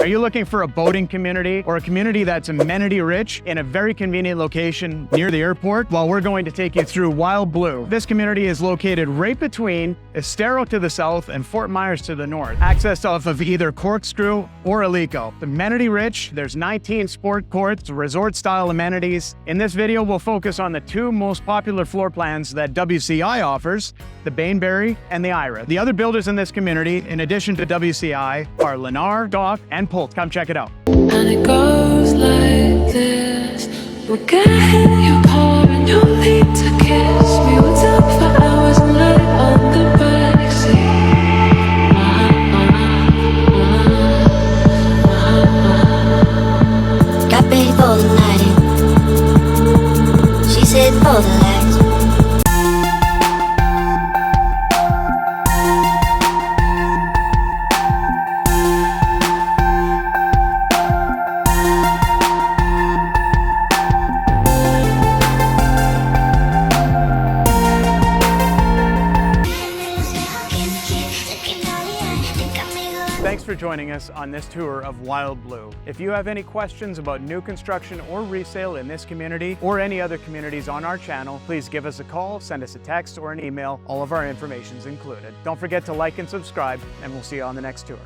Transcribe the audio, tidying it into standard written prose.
Are you looking for a boating community or a community that's amenity-rich in a very convenient location near the airport? Well, we're going to take you through WildBlue. This community is located right between Estero to the south and Fort Myers to the north, accessed off of either Corkscrew or Alico. Amenity-rich, there's 19 sport courts, resort-style amenities. In this video, we'll focus on the two most popular floor plans that WCI offers, the Bain Barry and the Iris. The other builders in this community, in addition to WCI, are Lenar Doff and Polt. Come check it out. And it goes like this. We'll get in your car and you'll need to kiss me. We'll talk for hours and let it on the backseat. Got ready for the night. She said for the lights. Thanks for joining us on this tour of WildBlue. If you have any questions about new construction or resale in this community or any other communities on our channel, please give us a call, send us a text or an email. All of our information is included. Don't forget to like and subscribe, and we'll see you on the next tour.